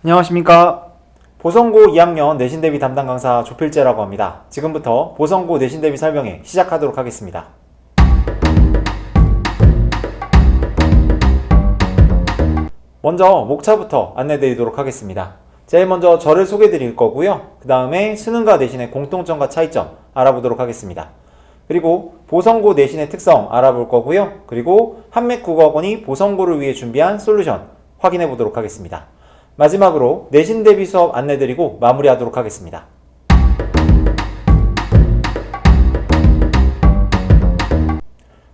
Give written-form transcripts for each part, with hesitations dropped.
안녕하십니까. 보성고 2학년 내신 대비 담당 강사 조필재라고 합니다. 지금부터 보성고 내신 대비 설명회 시작하도록 하겠습니다. 먼저 목차부터 안내드리도록 하겠습니다. 제일 먼저 저를 소개드릴 거고요. 그 다음에 수능과 내신의 공통점과 차이점 알아보도록 하겠습니다. 그리고 보성고 내신의 특성 알아볼 거고요. 그리고 한맥국어학원이 보성고를 위해 준비한 솔루션 확인해 보도록 하겠습니다. 마지막으로 내신 대비 수업 안내드리고 마무리하도록 하겠습니다.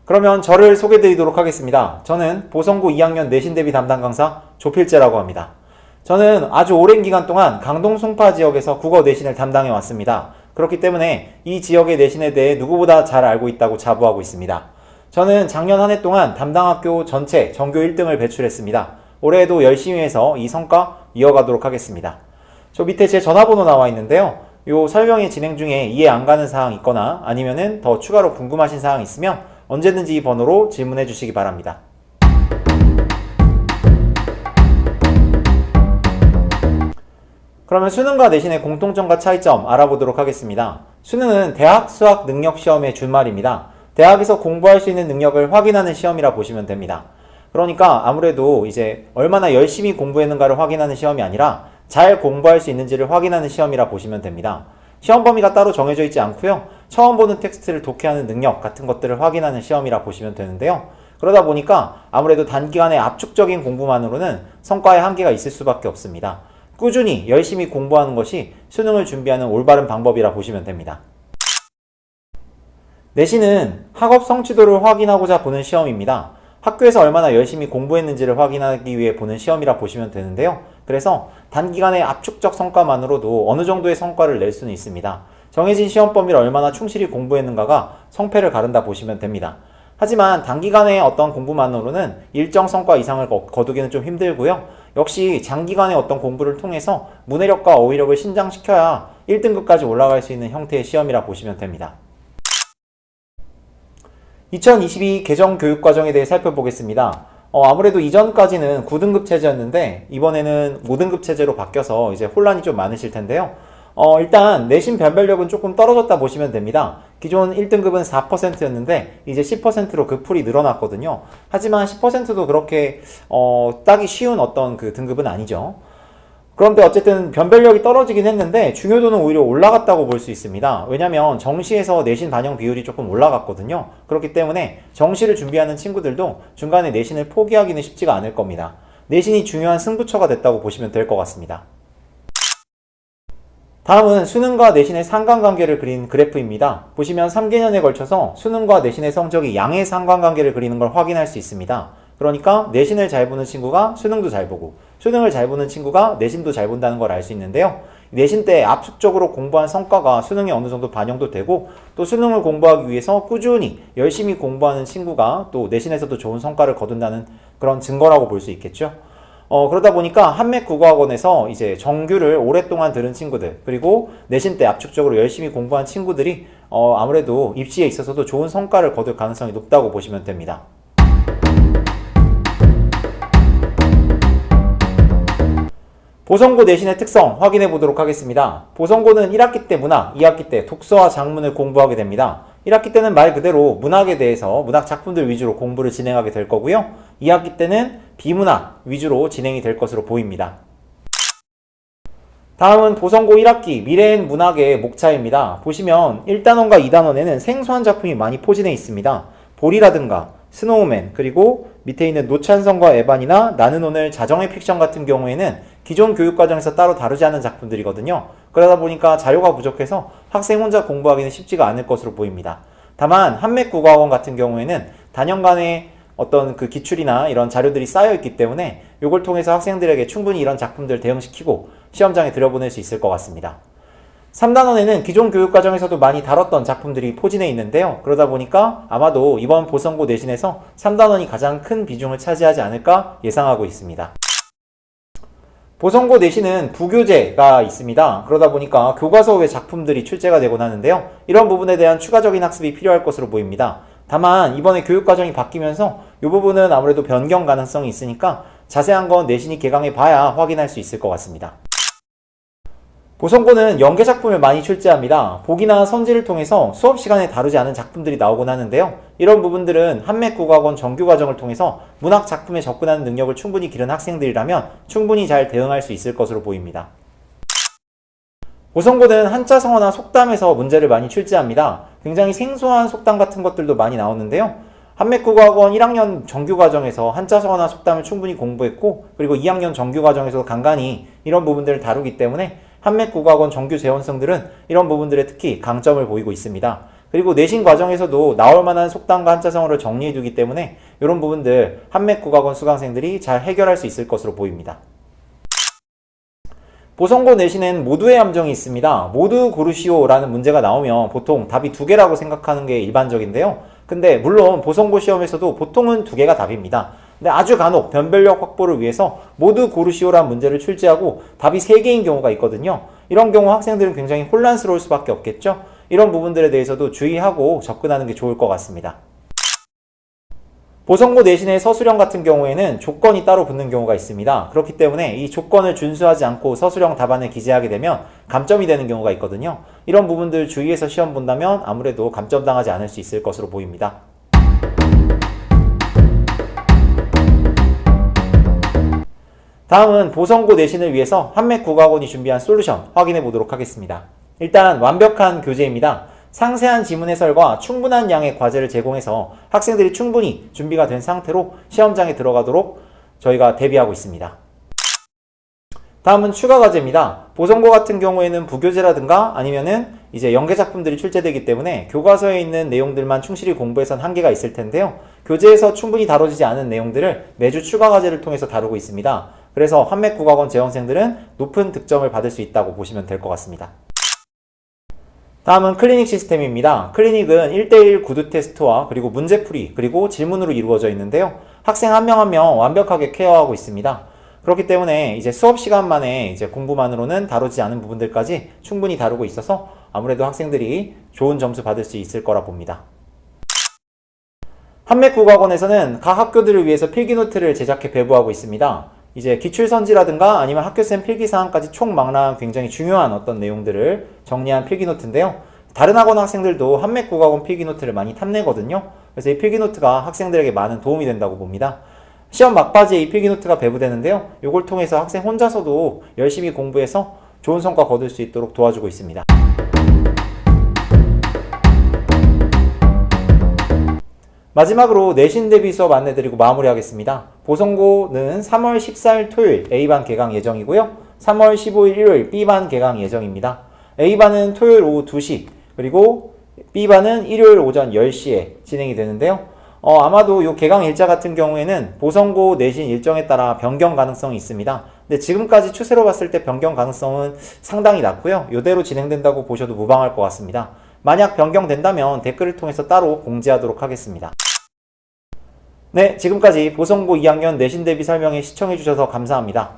그러면 저를 소개드리도록 하겠습니다. 저는 보성고 2학년 내신 대비 담당 강사 조필재라고 합니다. 저는 아주 오랜 기간 동안 강동 송파 지역에서 국어 내신을 담당해 왔습니다. 그렇기 때문에 이 지역의 내신에 대해 누구보다 잘 알고 있다고 자부하고 있습니다. 저는 작년 한 해 동안 담당 학교 전체 전교 1등을 배출했습니다. 올해에도 열심히 해서 이 성과 이어가도록 하겠습니다. 저 밑에 제 전화번호 나와 있는데요. 이 설명회 진행 중에 이해 안 가는 사항 있거나 아니면은 더 추가로 궁금하신 사항 있으면 언제든지 이 번호로 질문해 주시기 바랍니다. 그러면 수능과 내신의 공통점과 차이점 알아보도록 하겠습니다. 수능은 대학 수학 능력 시험의 준말입니다. 대학에서 공부할 수 있는 능력을 확인하는 시험이라 보시면 됩니다. 그러니까 아무래도 이제 얼마나 열심히 공부했는가를 확인하는 시험이 아니라 잘 공부할 수 있는지를 확인하는 시험이라 보시면 됩니다. 시험 범위가 따로 정해져 있지 않고요. 처음 보는 텍스트를 독해하는 능력 같은 것들을 확인하는 시험이라 보시면 되는데요. 그러다 보니까 아무래도 단기간에 압축적인 공부만으로는 성과에 한계가 있을 수밖에 없습니다. 꾸준히 열심히 공부하는 것이 수능을 준비하는 올바른 방법이라 보시면 됩니다. 내신은 학업 성취도를 확인하고자 보는 시험입니다. 학교에서 얼마나 열심히 공부했는지를 확인하기 위해 보는 시험이라 보시면 되는데요. 그래서 단기간의 압축적 성과만으로도 어느 정도의 성과를 낼 수는 있습니다. 정해진 시험 범위를 얼마나 충실히 공부했는가가 성패를 가른다 보시면 됩니다. 하지만 단기간의 어떤 공부만으로는 일정 성과 이상을 거두기는 좀 힘들고요. 역시 장기간의 어떤 공부를 통해서 문해력과 어휘력을 신장시켜야 1등급까지 올라갈 수 있는 형태의 시험이라 보시면 됩니다. 2022 개정 교육과정에 대해 살펴보겠습니다. 아무래도 이전까지는 9등급 체제였는데 이번에는 5등급 체제로 바뀌어서 이제 혼란이 좀 많으실 텐데요. 일단 내신 변별력은 조금 떨어졌다 보시면 됩니다. 기존 1등급은 4%였는데 이제 10%로 그 풀이 늘어났거든요. 하지만 10%도 그렇게 따기 쉬운 어떤 그 등급은 아니죠. 그런데 어쨌든 변별력이 떨어지긴 했는데 중요도는 오히려 올라갔다고 볼 수 있습니다. 왜냐면 정시에서 내신 반영 비율이 조금 올라갔거든요. 그렇기 때문에 정시를 준비하는 친구들도 중간에 내신을 포기하기는 쉽지가 않을 겁니다. 내신이 중요한 승부처가 됐다고 보시면 될 것 같습니다. 다음은 수능과 내신의 상관관계를 그린 그래프입니다. 보시면 3개년에 걸쳐서 수능과 내신의 성적이 양의 상관관계를 그리는 걸 확인할 수 있습니다. 그러니까 내신을 잘 보는 친구가 수능도 잘 보고 수능을 잘 보는 친구가 내신도 잘 본다는 걸 알 수 있는데요. 내신 때 압축적으로 공부한 성과가 수능에 어느 정도 반영도 되고 또 수능을 공부하기 위해서 꾸준히 열심히 공부하는 친구가 또 내신에서도 좋은 성과를 거둔다는 그런 증거라고 볼 수 있겠죠. 그러다 보니까 한맥국어학원에서 이제 정규를 오랫동안 들은 친구들 그리고 내신 때 압축적으로 열심히 공부한 친구들이 아무래도 입시에 있어서도 좋은 성과를 거둘 가능성이 높다고 보시면 됩니다. 보성고 내신의 특성 확인해 보도록 하겠습니다. 보성고는 1학기 때 문학, 2학기 때 독서와 작문을 공부하게 됩니다. 1학기 때는 말 그대로 문학에 대해서 문학 작품들 위주로 공부를 진행하게 될 거고요. 2학기 때는 비문학 위주로 진행이 될 것으로 보입니다. 다음은 보성고 1학기 미래엔 문학의 목차입니다. 보시면 1단원과 2단원에는 생소한 작품이 많이 포진해 있습니다. 볼이라든가 스노우맨 그리고 밑에 있는 노찬성과 에반이나 나는 오늘 자정의 픽션 같은 경우에는 기존 교육과정에서 따로 다루지 않은 작품들이거든요. 그러다 보니까 자료가 부족해서 학생 혼자 공부하기는 쉽지가 않을 것으로 보입니다. 다만 한맥국어학원 같은 경우에는 단연간의 어떤 그 기출이나 이런 자료들이 쌓여 있기 때문에 이걸 통해서 학생들에게 충분히 이런 작품들을 대응시키고 시험장에 들여보낼 수 있을 것 같습니다. 3단원에는 기존 교육과정에서도 많이 다뤘던 작품들이 포진해 있는데요. 그러다 보니까 아마도 이번 보성고 내신에서 3단원이 가장 큰 비중을 차지하지 않을까 예상하고 있습니다. 보성고 내신은 부교재가 있습니다. 그러다 보니까 교과서 외 작품들이 출제가 되곤 하는데요. 이런 부분에 대한 추가적인 학습이 필요할 것으로 보입니다. 다만 이번에 교육과정이 바뀌면서 이 부분은 아무래도 변경 가능성이 있으니까 자세한 건 내신이 개강해 봐야 확인할 수 있을 것 같습니다. 보성고는 연계 작품을 많이 출제합니다. 보기나 선지를 통해서 수업 시간에 다루지 않은 작품들이 나오곤 하는데요. 이런 부분들은 한맥국악원 정규과정을 통해서 문학 작품에 접근하는 능력을 충분히 기른 학생들이라면 충분히 잘 대응할 수 있을 것으로 보입니다. 보성고는 한자 성어나 속담에서 문제를 많이 출제합니다. 굉장히 생소한 속담 같은 것들도 많이 나오는데요. 한맥국악원 1학년 정규과정에서 한자 성어나 속담을 충분히 공부했고, 그리고 2학년 정규과정에서 간간히 이런 부분들을 다루기 때문에 한맥국악원 정규 재원생들은 이런 부분들에 특히 강점을 보이고 있습니다. 그리고 내신 과정에서도 나올 만한 속담과 한자 성어를 정리해두기 때문에 이런 부분들 한맥국악원 수강생들이 잘 해결할 수 있을 것으로 보입니다. 보성고 내신엔 모두의 함정이 있습니다. 모두 고르시오라는 문제가 나오면 보통 답이 2개라고 생각하는 게 일반적인데요. 근데 물론 보성고 시험에서도 보통은 2개가 답입니다. 근데 아주 간혹 변별력 확보를 위해서 모두 고르시오라는 문제를 출제하고 답이 3개인 경우가 있거든요. 이런 경우 학생들은 굉장히 혼란스러울 수밖에 없겠죠. 이런 부분들에 대해서도 주의하고 접근하는 게 좋을 것 같습니다. 보성고 내신의 서술형 같은 경우에는 조건이 따로 붙는 경우가 있습니다. 그렇기 때문에 이 조건을 준수하지 않고 서술형 답안을 기재하게 되면 감점이 되는 경우가 있거든요. 이런 부분들 주의해서 시험 본다면 아무래도 감점당하지 않을 수 있을 것으로 보입니다. 다음은 보성고 내신을 위해서 한맥국악원이 준비한 솔루션 확인해 보도록 하겠습니다. 일단 완벽한 교재입니다. 상세한 지문 해설과 충분한 양의 과제를 제공해서 학생들이 충분히 준비가 된 상태로 시험장에 들어가도록 저희가 대비하고 있습니다. 다음은 추가 과제입니다. 보성고 같은 경우에는 부교재라든가 아니면은 이제 연계 작품들이 출제되기 때문에 교과서에 있는 내용들만 충실히 공부해선 한계가 있을 텐데요. 교재에서 충분히 다뤄지지 않은 내용들을 매주 추가 과제를 통해서 다루고 있습니다. 그래서 한맥국악원 재원생들은 높은 득점을 받을 수 있다고 보시면 될 것 같습니다. 다음은 클리닉 시스템입니다. 클리닉은 1대1 구두 테스트와 그리고 문제풀이 그리고 질문으로 이루어져 있는데요. 학생 한 명 한 명 완벽하게 케어하고 있습니다. 그렇기 때문에 이제 수업 시간만에 이제 공부만으로는 다루지 않은 부분들까지 충분히 다루고 있어서 아무래도 학생들이 좋은 점수 받을 수 있을 거라 봅니다. 한맥국악원에서는 각 학교들을 위해서 필기노트를 제작해 배부하고 있습니다. 이제 기출선지라든가 아니면 학교쌤 필기사항까지 총망라한 굉장히 중요한 어떤 내용들을 정리한 필기노트인데요. 다른 학원 학생들도 한맥국악원 필기노트를 많이 탐내거든요. 그래서 이 필기노트가 학생들에게 많은 도움이 된다고 봅니다. 시험 막바지에 이 필기노트가 배부되는데요. 이걸 통해서 학생 혼자서도 열심히 공부해서 좋은 성과 거둘 수 있도록 도와주고 있습니다. 마지막으로 내신 대비 수업 안내드리고 마무리하겠습니다. 보성고는 3월 14일 토요일 A반 개강 예정이고요. 3월 15일 일요일 B반 개강 예정입니다. A반은 토요일 오후 2시, 그리고 B반은 일요일 오전 10시에 진행이 되는데요. 아마도 이 개강 일자 같은 경우에는 보성고 내신 일정에 따라 변경 가능성이 있습니다. 근데 지금까지 추세로 봤을 때 변경 가능성은 상당히 낮고요. 이대로 진행된다고 보셔도 무방할 것 같습니다. 만약 변경된다면 댓글을 통해서 따로 공지하도록 하겠습니다. 네, 지금까지 보성고 2학년 내신 대비 설명회 시청해주셔서 감사합니다.